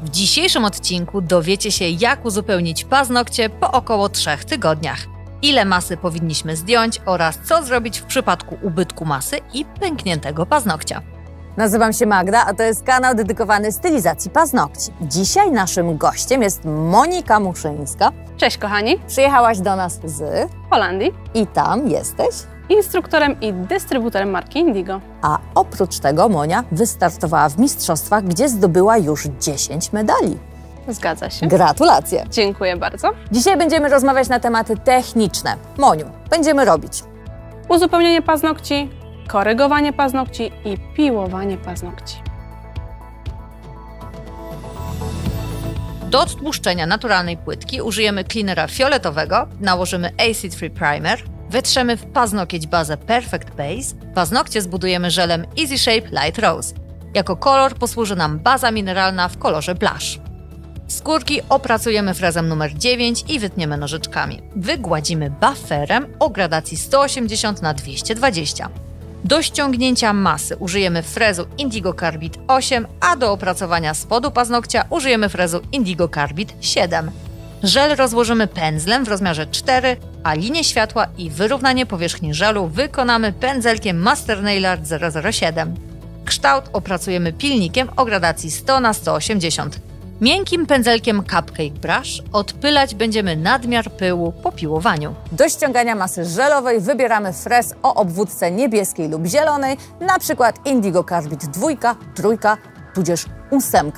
W dzisiejszym odcinku dowiecie się, jak uzupełnić paznokcie po około 3 tygodniach. Ile masy powinniśmy zdjąć oraz co zrobić w przypadku ubytku masy i pękniętego paznokcia. Nazywam się Magda, a to jest kanał dedykowany stylizacji paznokci. Dzisiaj naszym gościem jest Monika Muszyńska. Cześć kochani! Przyjechałaś do nas z Holandii i tam jesteś. Instruktorem i dystrybutorem marki Indigo. A oprócz tego Monia wystartowała w mistrzostwach, gdzie zdobyła już 10 medali. Zgadza się. Gratulacje! Dziękuję bardzo. Dzisiaj będziemy rozmawiać na tematy techniczne. Moniu, będziemy robić Uzupełnienie paznokci, korygowanie paznokci i piłowanie paznokci. Do odtłuszczenia naturalnej płytki użyjemy cleanera fioletowego, nałożymy Acid Free Primer, wetrzemy w paznokieć bazę Perfect Base, paznokcie zbudujemy żelem Easy Shape Light Rose. Jako kolor posłuży nam baza mineralna w kolorze blush. Skórki opracujemy frezem numer 9 i wytniemy nożyczkami. Wygładzimy bufferem o gradacji 180 na 220. Do ściągnięcia masy użyjemy frezu Indigo Carbide 8, a do opracowania spodu paznokcia użyjemy frezu Indigo Carbide 7. Żel rozłożymy pędzlem w rozmiarze 4, a linię światła i wyrównanie powierzchni żelu wykonamy pędzelkiem Master Nail Art 007. Kształt opracujemy pilnikiem o gradacji 100 na 180. Miękkim pędzelkiem Cupcake Brush odpylać będziemy nadmiar pyłu po piłowaniu. Do ściągania masy żelowej wybieramy frez o obwódce niebieskiej lub zielonej, na przykład Indigo Carbide 2, 3, tudzież 8.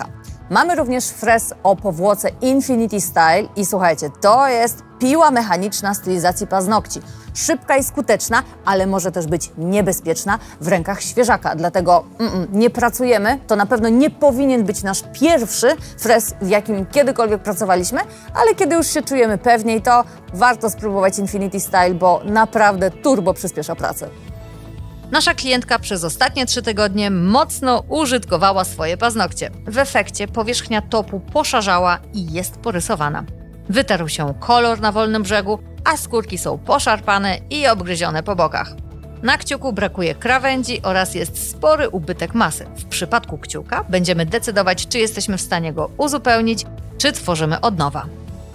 Mamy również frez o powłoce Infinity Style i słuchajcie, to jest piła mechaniczna stylizacji paznokci. Szybka i skuteczna, ale może też być niebezpieczna w rękach świeżaka. Dlatego nie pracujemy. To na pewno nie powinien być nasz pierwszy frez, w jakim kiedykolwiek pracowaliśmy, ale kiedy już się czujemy pewniej, to warto spróbować Infinity Style, bo naprawdę turbo przyspiesza pracę. Nasza klientka przez ostatnie 3 tygodnie mocno użytkowała swoje paznokcie. W efekcie powierzchnia topu poszarzała i jest porysowana. Wytarł się kolor na wolnym brzegu, a skórki są poszarpane i obgryzione po bokach. Na kciuku brakuje krawędzi oraz jest spory ubytek masy. W przypadku kciuka będziemy decydować, czy jesteśmy w stanie go uzupełnić, czy tworzymy od nowa.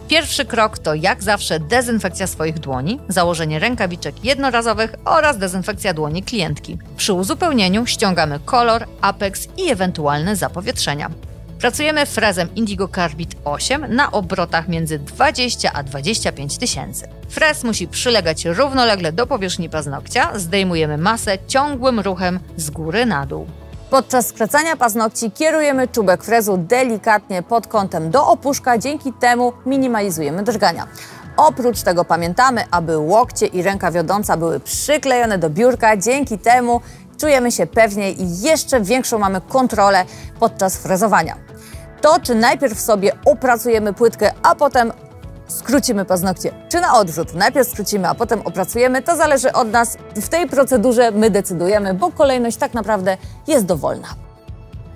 Pierwszy krok to jak zawsze dezynfekcja swoich dłoni, założenie rękawiczek jednorazowych oraz dezynfekcja dłoni klientki. Przy uzupełnieniu ściągamy kolor, apex i ewentualne zapowietrzenia. Pracujemy frezem Indigo Carbide 8 na obrotach między 20 a 25 tysięcy. Frez musi przylegać równolegle do powierzchni paznokcia, zdejmujemy masę ciągłym ruchem z góry na dół. Podczas skracania paznokci kierujemy czubek frezu delikatnie pod kątem do opuszka, dzięki temu minimalizujemy drgania. Oprócz tego pamiętamy, aby łokcie i ręka wiodąca były przyklejone do biurka, dzięki temu czujemy się pewniej i jeszcze większą mamy kontrolę podczas frezowania. To, czy najpierw sobie opracujemy płytkę, a potem skrócimy paznokcie, czy na odwrót, najpierw skrócimy, a potem opracujemy, to zależy od nas. W tej procedurze my decydujemy, bo kolejność tak naprawdę jest dowolna.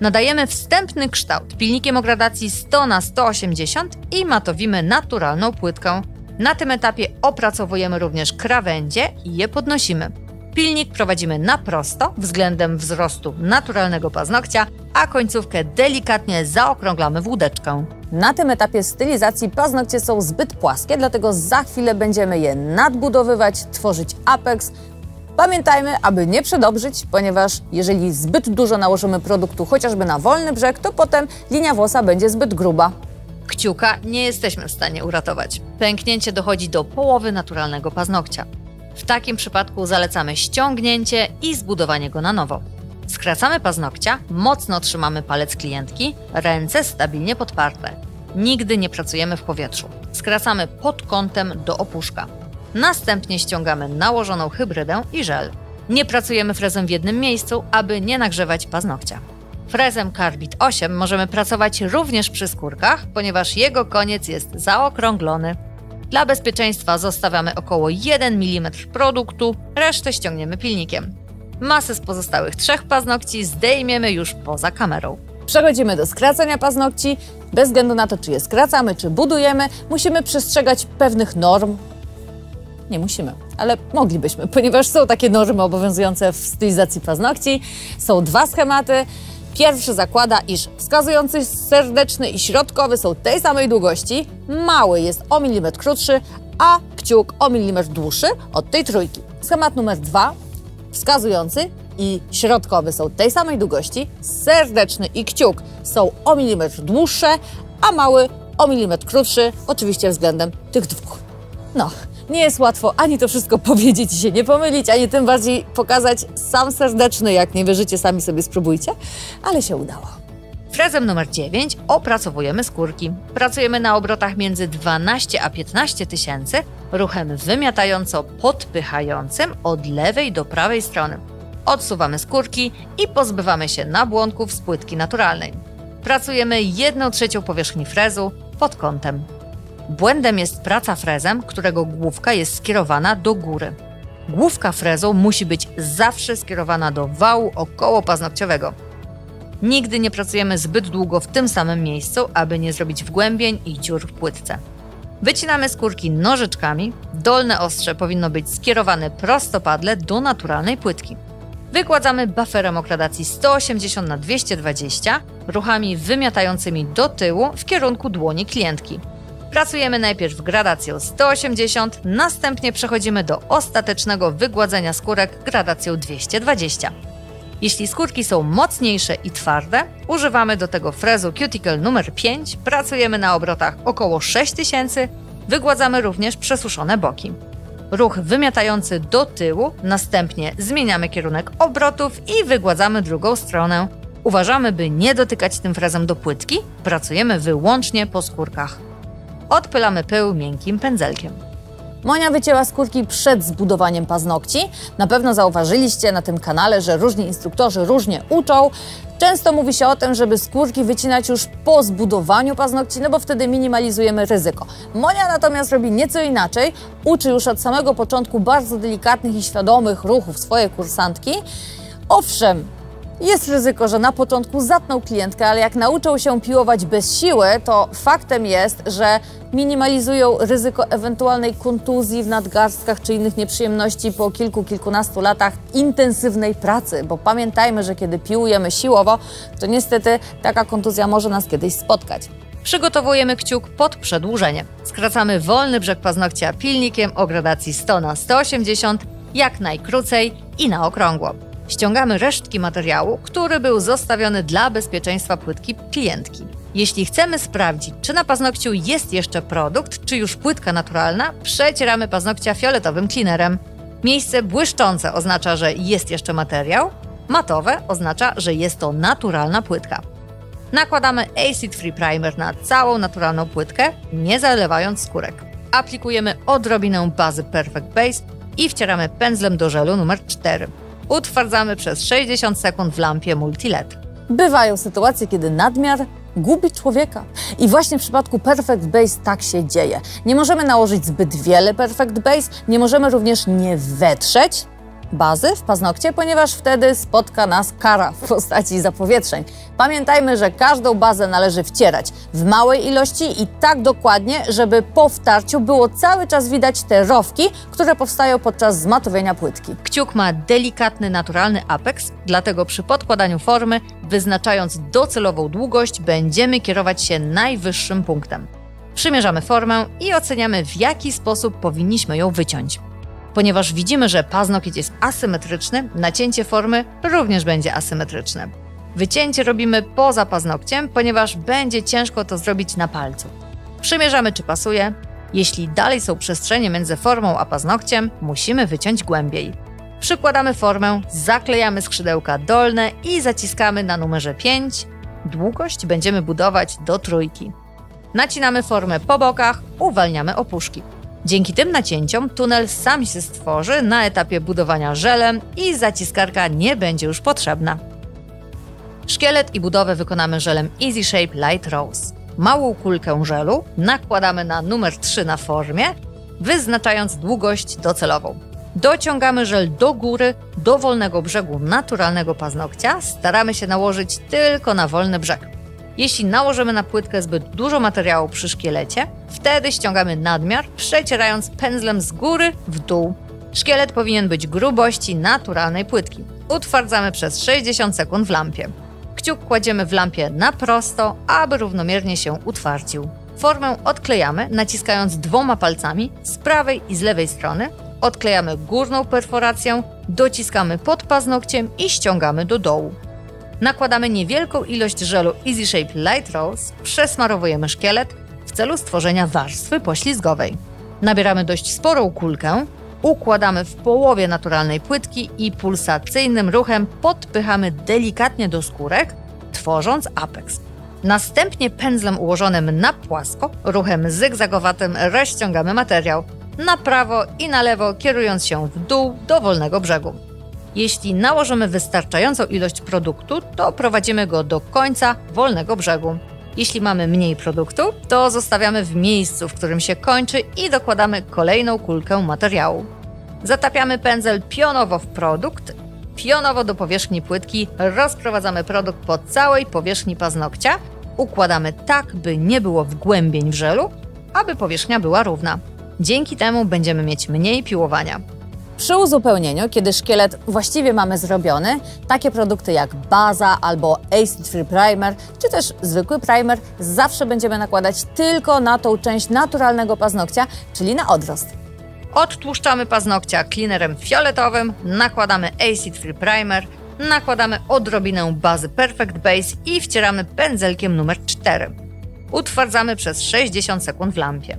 Nadajemy wstępny kształt pilnikiem o gradacji 100 na 180 i matowimy naturalną płytkę. Na tym etapie opracowujemy również krawędzie i je podnosimy. Pilnik prowadzimy na prosto względem wzrostu naturalnego paznokcia, a końcówkę delikatnie zaokrąglamy w łódeczkę. Na tym etapie stylizacji paznokcie są zbyt płaskie, dlatego za chwilę będziemy je nadbudowywać, tworzyć apex. Pamiętajmy, aby nie przedobrzyć, ponieważ jeżeli zbyt dużo nałożymy produktu chociażby na wolny brzeg, to potem linia włosa będzie zbyt gruba. Kciuka nie jesteśmy w stanie uratować. Pęknięcie dochodzi do połowy naturalnego paznokcia. W takim przypadku zalecamy ściągnięcie i zbudowanie go na nowo. Skracamy paznokcia, mocno trzymamy palec klientki, ręce stabilnie podparte. Nigdy nie pracujemy w powietrzu. Skracamy pod kątem do opuszka. Następnie ściągamy nałożoną hybrydę i żel. Nie pracujemy frezem w jednym miejscu, aby nie nagrzewać paznokcia. Frezem Carbide 8 możemy pracować również przy skórkach, ponieważ jego koniec jest zaokrąglony. Dla bezpieczeństwa zostawiamy około 1 mm produktu, resztę ściągniemy pilnikiem. Masę z pozostałych 3 paznokci zdejmiemy już poza kamerą. Przechodzimy do skracania paznokci. Bez względu na to, czy je skracamy, czy budujemy, musimy przestrzegać pewnych norm. Nie musimy, ale moglibyśmy, ponieważ są takie normy obowiązujące w stylizacji paznokci. Są 2 schematy. Pierwszy zakłada, iż wskazujący serdeczny i środkowy są tej samej długości, mały jest o milimetr krótszy, a kciuk o milimetr dłuższy od tej trójki. Schemat numer 2. Wskazujący i środkowy są tej samej długości, serdeczny i kciuk są o milimetr dłuższe, a mały o milimetr krótszy, oczywiście względem tych dwóch. No, nie jest łatwo ani to wszystko powiedzieć i się nie pomylić, ani tym bardziej pokazać sam serdeczny. Jak nie wierzycie, sami sobie spróbujcie, ale się udało. Frezem numer 9 opracowujemy skórki. Pracujemy na obrotach między 12 a 15 tysięcy, ruchem wymiatająco-podpychającym od lewej do prawej strony. Odsuwamy skórki i pozbywamy się nabłonków z płytki naturalnej. Pracujemy 1/3 powierzchni frezu pod kątem. Błędem jest praca frezem, którego główka jest skierowana do góry. Główka frezu musi być zawsze skierowana do wału okołopaznokciowego. Nigdy nie pracujemy zbyt długo w tym samym miejscu, aby nie zrobić wgłębień i dziur w płytce. Wycinamy skórki nożyczkami, dolne ostrze powinno być skierowane prostopadle do naturalnej płytki. Wykładamy bufferem o gradacji 180 na 220, ruchami wymiatającymi do tyłu w kierunku dłoni klientki. Pracujemy najpierw w gradacji 180, następnie przechodzimy do ostatecznego wygładzenia skórek gradacją 220. Jeśli skórki są mocniejsze i twarde, używamy do tego frezu Cuticle numer 5, pracujemy na obrotach około 6000, wygładzamy również przesuszone boki. Ruch wymiatający do tyłu, następnie zmieniamy kierunek obrotów i wygładzamy drugą stronę. Uważamy, by nie dotykać tym frezem do płytki, pracujemy wyłącznie po skórkach. Odpylamy pył miękkim pędzelkiem. Monia wycięła skórki przed zbudowaniem paznokci. Na pewno zauważyliście na tym kanale, że różni instruktorzy różnie uczą. Często mówi się o tym, żeby skórki wycinać już po zbudowaniu paznokci, no bo wtedy minimalizujemy ryzyko. Monia natomiast robi nieco inaczej. Uczy już od samego początku bardzo delikatnych i świadomych ruchów swoje kursantki. Owszem, jest ryzyko, że na początku zatną klientkę, ale jak nauczą się piłować bez siły, to faktem jest, że minimalizują ryzyko ewentualnej kontuzji w nadgarstkach czy innych nieprzyjemności po kilkunastu latach intensywnej pracy. Bo pamiętajmy, że kiedy piłujemy siłowo, to niestety taka kontuzja może nas kiedyś spotkać. Przygotowujemy kciuk pod przedłużenie. Skracamy wolny brzeg paznokcia pilnikiem o gradacji 100 na 180, jak najkrócej i na okrągło. Ściągamy resztki materiału, który był zostawiony dla bezpieczeństwa płytki klientki. Jeśli chcemy sprawdzić, czy na paznokciu jest jeszcze produkt, czy już płytka naturalna, przecieramy paznokcia fioletowym cleanerem. Miejsce błyszczące oznacza, że jest jeszcze materiał, matowe oznacza, że jest to naturalna płytka. Nakładamy Acid Free Primer na całą naturalną płytkę, nie zalewając skórek. Aplikujemy odrobinę bazy Perfect Base i wcieramy pędzlem do żelu numer 4. Utwardzamy przez 60 sekund w lampie multi-LED. Bywają sytuacje, kiedy nadmiar gubi człowieka. I właśnie w przypadku Perfect Base tak się dzieje. Nie możemy nałożyć zbyt wiele Perfect Base, nie możemy również nie wetrzeć bazy w paznokcie, ponieważ wtedy spotka nas kara w postaci zapowietrzeń. Pamiętajmy, że każdą bazę należy wcierać w małej ilości i tak dokładnie, żeby po wtarciu było cały czas widać te rowki, które powstają podczas zmatowienia płytki. Kciuk ma delikatny, naturalny apeks, dlatego przy podkładaniu formy, wyznaczając docelową długość, będziemy kierować się najwyższym punktem. Przymierzamy formę i oceniamy, w jaki sposób powinniśmy ją wyciąć. Ponieważ widzimy, że paznokieć jest asymetryczny, nacięcie formy również będzie asymetryczne. Wycięcie robimy poza paznokciem, ponieważ będzie ciężko to zrobić na palcu. Przymierzamy, czy pasuje. Jeśli dalej są przestrzenie między formą a paznokciem, musimy wyciąć głębiej. Przykładamy formę, zaklejamy skrzydełka dolne i zaciskamy na numerze 5. Długość będziemy budować do 3. Nacinamy formę po bokach, uwalniamy opuszki. Dzięki tym nacięciom tunel sam się stworzy na etapie budowania żelem i zaciskarka nie będzie już potrzebna. Szkielet i budowę wykonamy żelem Easy Shape Light Rose. Małą kulkę żelu nakładamy na numer 3 na formie, wyznaczając długość docelową. Dociągamy żel do góry, do wolnego brzegu naturalnego paznokcia. Staramy się nałożyć tylko na wolny brzeg. Jeśli nałożymy na płytkę zbyt dużo materiału przy szkielecie, wtedy ściągamy nadmiar, przecierając pędzlem z góry w dół. Szkielet powinien być grubości naturalnej płytki. Utwardzamy przez 60 sekund w lampie. Kciuk kładziemy w lampie na prosto, aby równomiernie się utwardził. Formę odklejamy, naciskając 2 palcami z prawej i z lewej strony. Odklejamy górną perforację, dociskamy pod paznokciem i ściągamy do dołu. Nakładamy niewielką ilość żelu Easy Shape Light Rose, przesmarowujemy szkielet w celu stworzenia warstwy poślizgowej. Nabieramy dość sporą kulkę, układamy w połowie naturalnej płytki i pulsacyjnym ruchem podpychamy delikatnie do skórek, tworząc apex. Następnie pędzlem ułożonym na płasko, ruchem zygzagowatym rozciągamy materiał na prawo i na lewo, kierując się w dół do wolnego brzegu. Jeśli nałożymy wystarczającą ilość produktu, to prowadzimy go do końca wolnego brzegu. Jeśli mamy mniej produktu, to zostawiamy w miejscu, w którym się kończy i dokładamy kolejną kulkę materiału. Zatapiamy pędzel pionowo w produkt, pionowo do powierzchni płytki, rozprowadzamy produkt po całej powierzchni paznokcia, układamy tak, by nie było wgłębień w żelu, aby powierzchnia była równa. Dzięki temu będziemy mieć mniej piłowania. Przy uzupełnieniu, kiedy szkielet właściwie mamy zrobiony, takie produkty jak baza albo Acid Free Primer, czy też zwykły primer zawsze będziemy nakładać tylko na tą część naturalnego paznokcia, czyli na odrost. Odtłuszczamy paznokcia cleanerem fioletowym, nakładamy Acid Free Primer, nakładamy odrobinę bazy Perfect Base i wcieramy pędzelkiem numer 4. Utwardzamy przez 60 sekund w lampie.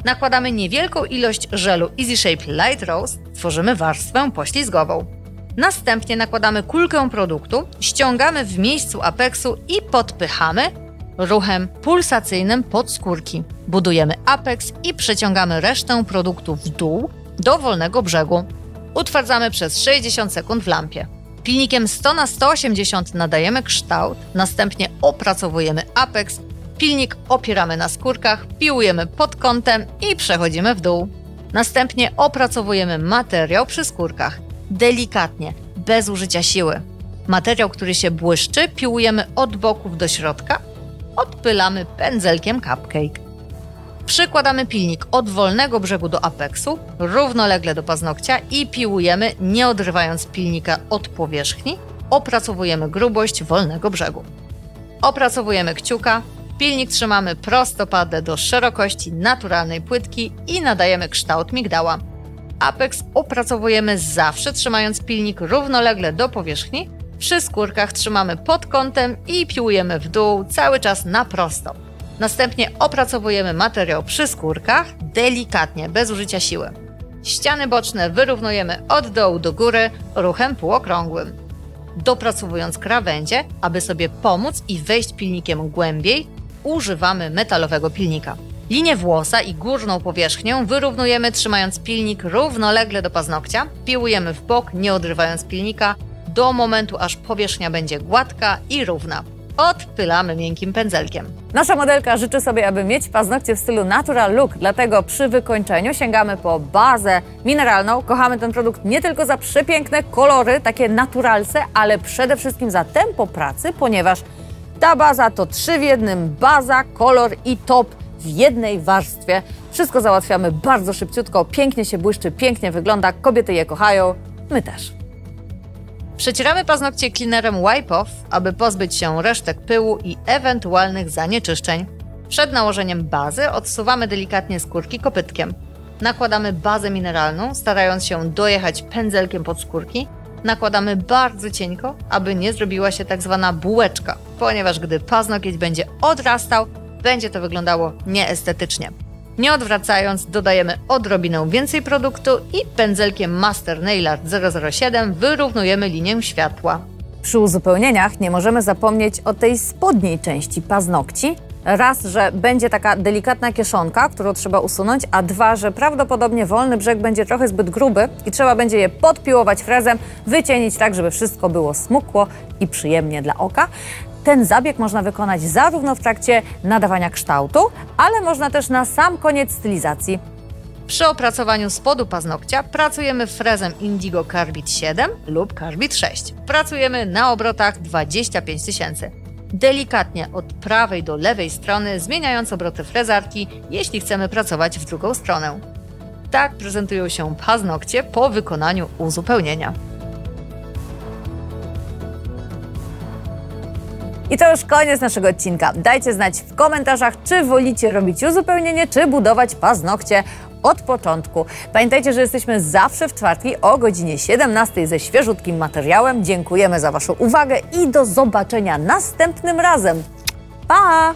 Nakładamy niewielką ilość żelu Easy Shape Light Rose, tworzymy warstwę poślizgową. Następnie nakładamy kulkę produktu, ściągamy w miejscu apeksu i podpychamy ruchem pulsacyjnym pod skórki. Budujemy apeks i przeciągamy resztę produktu w dół do wolnego brzegu. Utwardzamy przez 60 sekund w lampie. Pilnikiem 100×180 nadajemy kształt, następnie opracowujemy apeks. Pilnik opieramy na skórkach, piłujemy pod kątem i przechodzimy w dół. Następnie opracowujemy materiał przy skórkach, delikatnie, bez użycia siły. Materiał, który się błyszczy, piłujemy od boków do środka, odpylamy pędzelkiem cupcake. Przykładamy pilnik od wolnego brzegu do apeksu, równolegle do paznokcia i piłujemy, nie odrywając pilnika od powierzchni, opracowujemy grubość wolnego brzegu. Opracowujemy kciuka. Pilnik trzymamy prostopadle do szerokości naturalnej płytki i nadajemy kształt migdała. Apeks opracowujemy zawsze trzymając pilnik równolegle do powierzchni. Przy skórkach trzymamy pod kątem i piłujemy w dół cały czas na prosto. Następnie opracowujemy materiał przy skórkach delikatnie, bez użycia siły. Ściany boczne wyrównujemy od dołu do góry ruchem półokrągłym. Dopracowując krawędzie, aby sobie pomóc i wejść pilnikiem głębiej, używamy metalowego pilnika. Linię włosa i górną powierzchnię wyrównujemy trzymając pilnik równolegle do paznokcia, piłujemy w bok, nie odrywając pilnika, do momentu aż powierzchnia będzie gładka i równa. Odpylamy miękkim pędzelkiem. Nasza modelka życzy sobie, aby mieć paznokcie w stylu natural look, dlatego przy wykończeniu sięgamy po bazę mineralną. Kochamy ten produkt nie tylko za przepiękne kolory, takie naturalce, ale przede wszystkim za tempo pracy, ponieważ ta baza to 3 w 1, baza, kolor i top w jednej warstwie. Wszystko załatwiamy bardzo szybciutko, pięknie się błyszczy, pięknie wygląda, kobiety je kochają, my też. Przecieramy paznokcie cleanerem Wipe Off, aby pozbyć się resztek pyłu i ewentualnych zanieczyszczeń. Przed nałożeniem bazy odsuwamy delikatnie skórki kopytkiem. Nakładamy bazę mineralną, starając się dojechać pędzelkiem pod skórki. Nakładamy bardzo cienko, aby nie zrobiła się tak zwana bułeczka, ponieważ gdy paznokieć będzie odrastał, będzie to wyglądało nieestetycznie. Nie odwracając, dodajemy odrobinę więcej produktu i pędzelkiem Master Nail Art 007 wyrównujemy linię światła. Przy uzupełnieniach nie możemy zapomnieć o tej spodniej części paznokci. Raz, że będzie taka delikatna kieszonka, którą trzeba usunąć, a dwa, że prawdopodobnie wolny brzeg będzie trochę zbyt gruby i trzeba będzie je podpiłować frezem, wycienić tak, żeby wszystko było smukło i przyjemnie dla oka. Ten zabieg można wykonać zarówno w trakcie nadawania kształtu, ale można też na sam koniec stylizacji. Przy opracowaniu spodu paznokcia pracujemy frezem Indigo Carbide 7 lub Carbide 6. Pracujemy na obrotach 25 000. Delikatnie od prawej do lewej strony, zmieniając obroty frezarki, jeśli chcemy pracować w drugą stronę. Tak prezentują się paznokcie po wykonaniu uzupełnienia. I to już koniec naszego odcinka. Dajcie znać w komentarzach, czy wolicie robić uzupełnienie, czy budować paznokcie od początku. Pamiętajcie, że jesteśmy zawsze w czwartki o godzinie 17 ze świeżutkim materiałem. Dziękujemy za Waszą uwagę i do zobaczenia następnym razem. Pa!